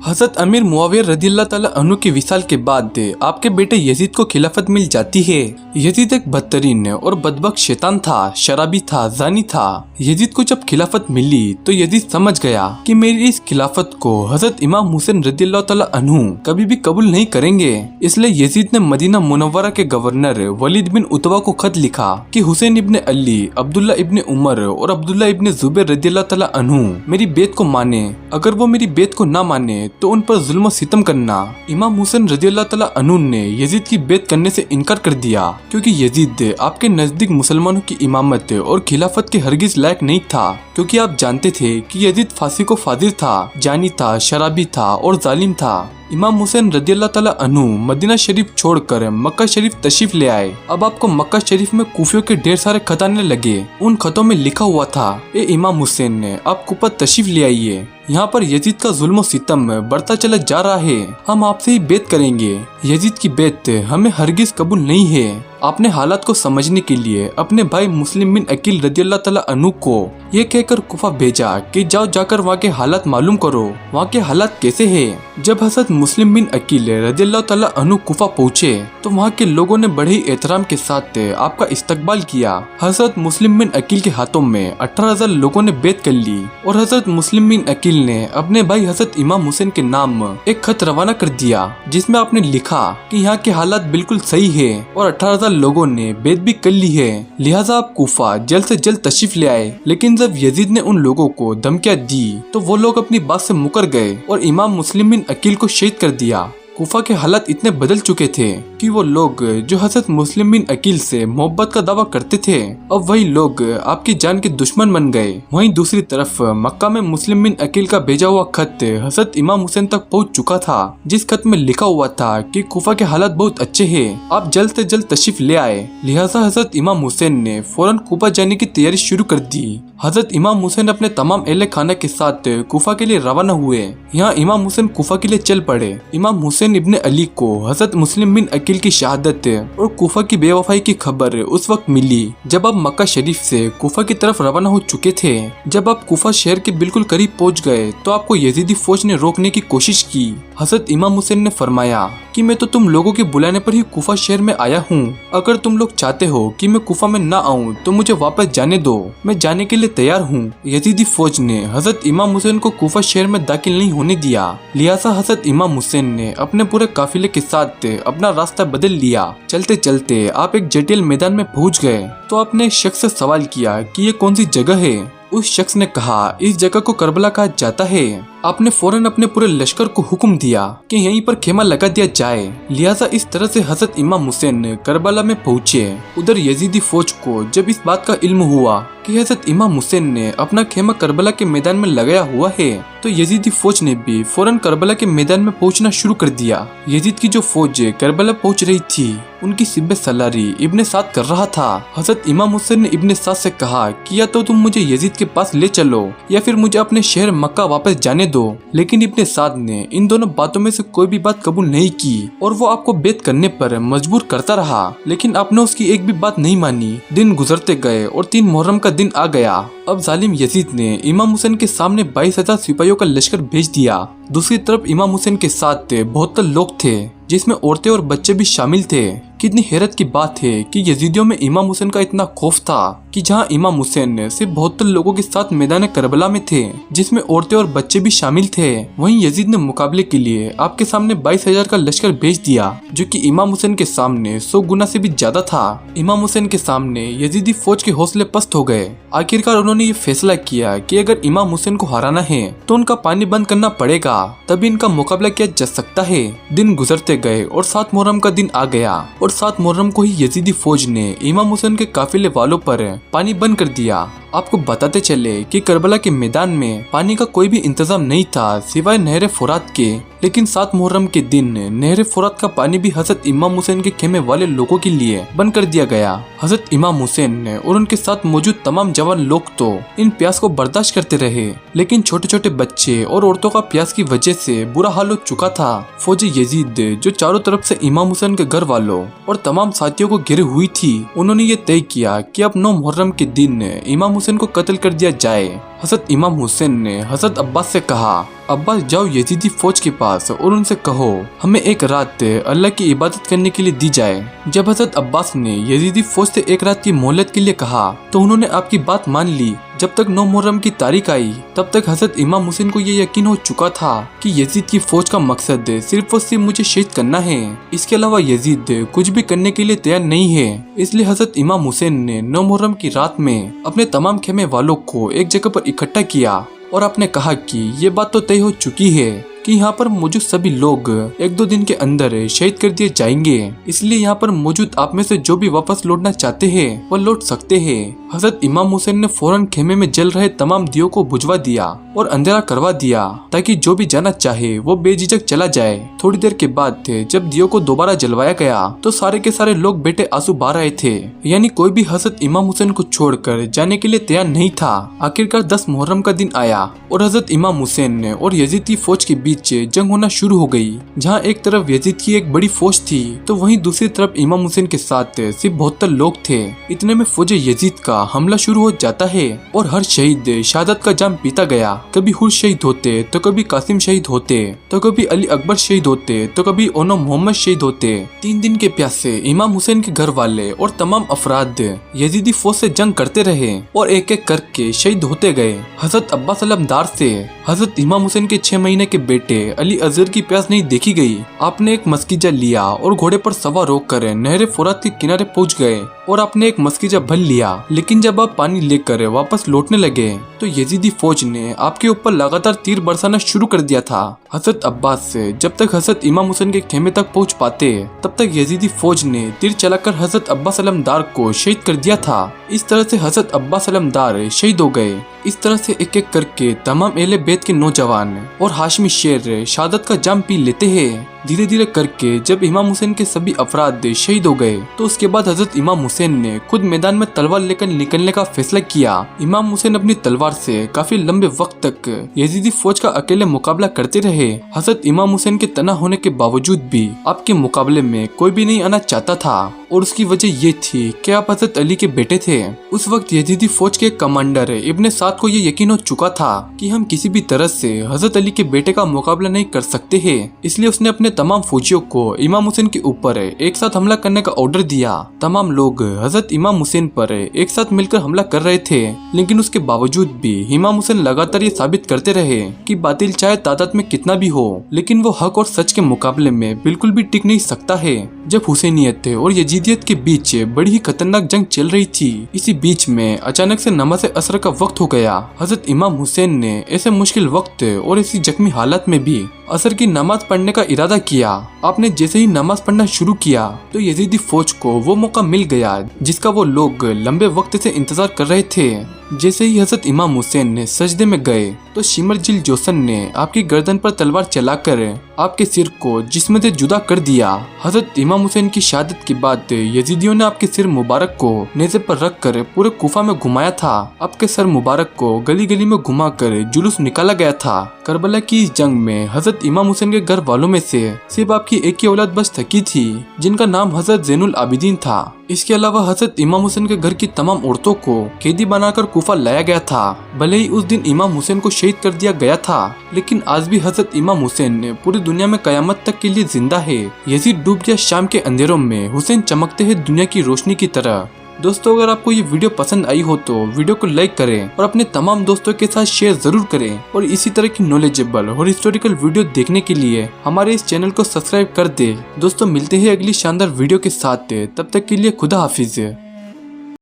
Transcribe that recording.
हज़रत अमीर मुआविया रज़ियल्लाहु ताला अन्हु के विसाल के बाद आपके बेटे यजीद को खिलाफत मिल जाती है। यजीद एक बदतरीन और बदबख्त शैतान था, शराबी था, जानी था। यजीद को जब खिलाफत मिली तो यजीद समझ गया कि मेरी इस खिलाफत को हज़रत इमाम हुसैन रज़ियल्लाहु ताला अन्हु कभी भी कबूल नहीं करेंगे। इसलिए यजीद ने मदीना मुनव्वरा के गवर्नर वलीद बिन उतबा को खत लिखा कि हुसैन इब्ने अली, अब्दुल्ला इब्ने उमर और अब्दुल्ला इब्ने जुबैर रज़ियल्लाहु ताला अन्हु मेरी बेत को माने। अगर वो मेरी बेत को ना माने तो उन पर जुल्म सितम करना। इमाम हुसैन रज़ियल्लाहु ताला अन्हु ने यजीद की बेत करने से इनकार कर दिया, क्योंकि यजीद आपके नजदीक मुसलमानों की इमामत और खिलाफत के हरगिज लायक नहीं था, क्योंकि आप जानते थे कि यजीद फांसी को फाजिर था, जानी था, शराबी था और जालिम था। इमाम हुसैन रज़ियल्लाहु ताला अन्हु मदीना शरीफ छोड़कर मक्का शरीफ तशरीफ ले आए। अब आपको मक्का शरीफ में कूफियों के ढेर सारे खत आने लगे। उन खतों में लिखा हुआ था, ए इमाम हुसैन ने आप कुफा तशरीफ ले आइए, यहाँ पर यजीद का जुल्म सितम बढ़ता चला जा रहा है, हम आपसे ही बेत करेंगे। यजीद की बेत हमें हरगिज कबूल नहीं है। आपने हालात को समझने के लिए अपने भाई मुस्लिम बिन अकील रज़ियल्लाहु ताला अन्हु को ये कहकर कुफा भेजा कि जाओ जाकर वहाँ के हालात मालूम करो, वहाँ के हालात कैसे हैं। जब हज़रत मुस्लिम बिन अकील रज़ियल्लाहु ताला अन्हु कुफा पहुँचे तो वहाँ के लोगों ने बड़े ही एहतराम के साथ आपका इस्तकबाल किया। हज़रत मुस्लिम बिन अकील के हाथों में 18,000 लोगों ने बेत कर ली और हज़रत मुस्लिम बिन अकील ने अपने भाई हज़रत इमाम हुसैन के नाम एक खत रवाना कर दिया, जिसमें आपने लिखा कि यहाँ के हालात बिल्कुल सही है और 18,000 लोगों ने बेत भी कर ली है, लिहाजा आप कुफा जल्द से जल्द तशरीफ ले आए। लेकिन जब यजीद ने उन लोगों को धमकियां दी तो वो लोग अपनी बात से मुकर गए और इमाम मुस्लिम बिन अकील को शहीद कर दिया। कुफा के हालात इतने बदल चुके थे कि वो लोग जो हज़रत मुस्लिम बिन अकील से मोहब्बत का दावा करते थे, अब वही लोग आपकी जान के दुश्मन बन गए। वहीं दूसरी तरफ मक्का में मुस्लिम बिन अकील का भेजा हुआ खत हज़रत इमाम हुसैन तक पहुंच चुका था, जिस खत में लिखा हुआ था कि कुफा के हालात बहुत अच्छे हैं, आप जल्द से जल्द तशरीफ ले आए। लिहाजा हज़रत इमाम हुसैन ने फौरन कुफा जाने की तैयारी शुरू कर दी। हज़रत इमाम हुसैन अपने तमाम अहले खाना के साथ कुफा के लिए रवाना हुए। यहाँ इमाम हुसैन कुफा के लिए चल पड़े। इमाम हुसैन इब्ने अली को हज़रत मुस्लिम बिन अकील की शहादत और कुफा की बेवफाई की खबर उस वक्त मिली जब आप मक्का शरीफ से कुफा की तरफ रवाना हो चुके थे। जब आप कुफा शहर के बिल्कुल करीब पहुंच गए तो आपको यजीदी फौज ने रोकने की कोशिश की। हज़रत इमाम हुसैन ने फरमाया कि मैं तो तुम लोगों के बुलाने पर ही कुफा शहर में आया हूँ। अगर तुम लोग चाहते हो कि मैं कुफा में ना आऊँ तो मुझे वापस जाने दो, मैं जाने के लिए तैयार हूँ। यजीदी फौज ने हज़रत इमाम हुसैन को कुफा शहर में दाखिल नहीं होने दिया। लिहाजा हज़रत इमाम हुसैन ने अपने पूरे काफिले के साथ अपना रास्ता बदल लिया। चलते चलते आप एक जटिल मैदान में पहुँच गए तो आपने एक शख्स से सवाल किया कि ये कौन सी जगह है। उस शख्स ने कहा, इस जगह को करबला कहा जाता है। आपने फौरन अपने पूरे लश्कर को हुक्म दिया कि यहीं पर खेमा लगा दिया जाए। लिहाजा इस तरह से हज़रत इमाम हुसैन करबला में पहुँचे। उधर यजीदी फौज को जब इस बात का इल्म हुआ कि हज़रत इमाम हुसैन ने अपना खेमा करबला के मैदान में लगाया हुआ है, तो यजीदी फौज ने भी फौरन करबला के मैदान में पहुंचना शुरू कर दिया। यजीद की जो फौज करबला पहुंच रही थी उनकी सिब्बे सलारी इब्ने साद कर रहा था। हज़रत इमाम हुसैन ने इब्ने साद से कहा कि या तो तुम मुझे यजीद के पास ले चलो या फिर मुझे अपने शहर मक्का वापस जाने दो। लेकिन इब्ने साद ने इन दोनों बातों में से कोई भी बात कबूल नहीं की और वो आपको बेत करने पर मजबूर करता रहा, लेकिन आपने उसकी एक भी बात नहीं मानी। दिन गुजरते गए और 3 मुहर्रम का दिन आ गया। अब जालिम यजीद ने इमाम हुसैन के सामने 22,000 सिपाहियों का लश्कर भेज दिया। दूसरी तरफ इमाम हुसैन के साथ 72 लोग थे, जिसमें औरतें और बच्चे भी शामिल थे। कितनी हैरत की बात है कि यजीदियों में इमाम हुसैन का इतना खौफ था कि जहां इमाम हुसैन सिर्फ 72 लोगों के साथ मैदान करबला में थे, जिसमें औरतें और बच्चे भी शामिल थे, वहीं यजीद ने मुकाबले के लिए आपके सामने 22,000 का लश्कर भेज दिया, जो कि इमाम हुसैन के सामने 100 गुना से भी ज्यादा था। इमाम हुसैन के सामने यजीदी फौज के हौसले पस्त हो गए। आखिरकार उन्होंने ये फैसला किया कि अगर इमाम हुसैन को हराना है तो उनका पानी बंद करना पड़ेगा, तभी इनका मुकाबला किया जा सकता है। दिन गुजरते गए और 7 मुहर्रम का दिन आ गया और 7 मुहर्रम को ही यजीदी फौज ने इमाम हुसैन के काफिले वालों पर पानी बंद कर दिया। आपको बताते चले कि करबला के मैदान में पानी का कोई भी इंतजाम नहीं था सिवाय नहर फुरात के, लेकिन 7 मुहर्रम के दिन नहर फुरात का पानी भी हज़रत इमाम हुसैन के खेमे वाले लोगों के लिए बंद कर दिया गया। हज़रत इमाम हुसैन और उनके साथ मौजूद तमाम जवान लोग तो इन प्यास को बर्दाश्त करते रहे, लेकिन छोटे छोटे बच्चे और औरतों का प्यास की वजह से बुरा हाल हो चुका था। फौज यजीद जो चारों तरफ से इमाम हुसैन के घर वालों और तमाम साथियों को घेरे हुई थी, उन्होंने ये तय किया कि अब 9 मुहर्रम के दिन इमाम हुसैन को कत्ल कर दिया जाए। हज़रत इमाम हुसैन ने हज़रत अब्बास से कहा अब्बास जाओ यजीदी फौज के पास और उनसे कहो हमें एक रात अल्लाह की इबादत करने के लिए दी जाए। जब हजरत अब्बास ने यजीदी फौज से एक रात की मोहलत के लिए कहा तो उन्होंने आपकी बात मान ली। जब तक 9 मुहर्रम की तारीख आई तब तक हजरत इमाम हुसैन को ये यकीन हो चुका था कि यजीद की फौज का मकसद सिर्फ और सिर्फ मुझे शहीद करना है। इसके अलावा यजीद कुछ भी करने के लिए तैयार नहीं है। इसलिए हजरत इमाम हुसैन ने 9 मुहर्रम की रात में अपने तमाम खेमे वालों को एक जगह पर इकट्ठा किया और आपने कहा कि ये बात तो तय हो चुकी है कि यहाँ पर मौजूद सभी लोग 1-2 दिन के अंदर शहीद कर दिए जाएंगे। इसलिए यहाँ पर मौजूद आप में से जो भी वापस लौटना चाहते हैं वह लौट सकते हैं। हजरत इमाम हुसैन ने फौरन खेमे में जल रहे तमाम दियों को बुझवा दिया और अंधेरा करवा दिया ताकि जो भी जाना चाहे वो बेझिझक चला जाए। थोड़ी देर के बाद जब दियों को दोबारा जलवाया गया तो सारे के सारे लोग बेटे आंसू बहा रहे थे, यानी कोई भी हजरत इमाम हुसैन को छोड़कर जाने के लिए तैयार नहीं था। आखिरकार 10 मुहर्रम का दिन आया और हजरत इमाम हुसैन और यजीद की फौज के बीच जंग होना शुरू हो गई। जहां एक तरफ यजीद की एक बड़ी फौज थी तो वहीं दूसरी तरफ इमाम हुसैन के साथ सिर्फ 72 लोग थे। इतने में फौज यजीद का हमला शुरू हो जाता है और हर शहीद शहादत का जाम पीता गया। कभी हुर शहीद होते तो कभी कासिम शहीद होते तो कभी अली अकबर शहीद होते तो कभी ओनो मोहम्मद शहीद होते। 3 दिन के प्यासे इमाम हुसैन के घर वाले और तमाम अफराद यजीदी फौज से जंग करते रहे और एक एक करके शहीद होते गए। हजरत अब्बास अलमदार से हजरत इमाम हुसैन के 6 महीने के बेटे अली असगर की प्यास नहीं देखी गई। आपने एक मस्कीजा लिया और घोड़े पर सवार होकर नहर फुरात के किनारे पहुंच गए और आपने एक मस्कीजा भर लिया। लेकिन जब आप पानी लेकर वापस लौटने लगे तो यजीदी फौज ने आपके ऊपर लगातार तीर बरसाना शुरू कर दिया था। हजरत अब्बास से जब तक हजरत इमाम हुसैन के खेमे तक पहुंच पाते तब तक यजीदी फौज ने तीर चलाकर हजरत अब्बास अलमदार को शहीद कर दिया था। इस तरह से हजरत अब्बास अलमदार शहीद हो गए। इस तरह से एक एक करके तमाम अहले बैत के नौजवान और हाशमी शेर शहादत का जाम पी लेते हैं। धीरे धीरे करके जब इमाम हुसैन के सभी अफराद शहीद हो गए तो उसके बाद हजरत इमाम हुसैन ने खुद मैदान में तलवार लेकर निकलने का फैसला किया। इमाम हुसैन अपनी तलवार से काफी लंबे वक्त तक यजीदी फौज का अकेले मुकाबला करते रहे। हजरत इमाम हुसैन के तना होने के बावजूद भी आपके मुकाबले में कोई भी नहीं आना चाहता था और उसकी वजह ये थी कि आप हजरत अली के बेटे थे। उस वक्त यजीदी फौज के कमांडर इब्ने साद को ये यकीन हो चुका था कि हम किसी भी तरह से हजरत अली के बेटे का मुकाबला नहीं कर सकते हैं। इसलिए उसने अपने तमाम फौजियों को इमाम हुसैन के ऊपर एक साथ हमला करने का ऑर्डर दिया। तमाम लोग हजरत इमाम हुसैन पर एक साथ मिलकर हमला कर रहे थे, लेकिन उसके बावजूद भी इमाम हुसैन लगातार ये साबित करते रहे कि बातिल चाहे तादाद में कितना भी हो लेकिन वो हक और सच के मुकाबले में बिल्कुल भी टिक नहीं सकता है। जब हुसैनियत और यजीदियत के बीच बड़ी ही खतरनाक जंग चल रही थी, इसी बीच में अचानक से नमाज असर का वक्त हो गया। हजरत इमाम हुसैन ने ऐसे मुश्किल वक्त और ऐसी जख्मी हालत में भी असर की नमाज पढ़ने का इरादा किया। आपने जैसे ही नमाज पढ़ना शुरू किया तो यजीदी फौज को वो मौका मिल गया जिसका वो लोग लंबे वक्त से इंतजार कर रहे थे। जैसे ही हजरत इमाम हुसैन ने सजदे में गए तो शिमर जिल जोसन ने आपकी गर्दन पर तलवार चलाकर आपके सिर को जिस्म से जुदा कर दिया। हजरत इमाम हुसैन की शहादत के बाद यजीदियों ने आपके सिर मुबारक को नेज़े पर रखकर पूरे कुफा में घुमाया था। आपके सर मुबारक को गली गली में घुमाकर जुलूस निकाला गया था। करबला की इस जंग में हजरत इमाम हुसैन के घर वालों में से सिर्फ आपकी एक ही औलाद बच थकी थी जिनका नाम हजरत ज़ैनुल आबिदीन था। इसके अलावा हजरत इमाम हुसैन के घर की तमाम औरतों को कैदी बनाकर कुफा लाया गया था। भले ही उस दिन इमाम हुसैन को शहीद कर दिया गया था, लेकिन आज भी हजरत इमाम हुसैन पूरी दुनिया में कयामत तक के लिए जिंदा है। यजीद डूब गया शाम के अंधेरों में, हुसैन चमकते हैं दुनिया की रोशनी की तरह। दोस्तों, अगर आपको ये वीडियो पसंद आई हो तो वीडियो को लाइक करें और अपने तमाम दोस्तों के साथ शेयर जरूर करें। और इसी तरह की नॉलेजेबल और हिस्टोरिकल वीडियो देखने के लिए हमारे इस चैनल को सब्सक्राइब कर दे। दोस्तों, मिलते हैं अगली शानदार वीडियो के साथ। तब तक के लिए खुदा हाफिज।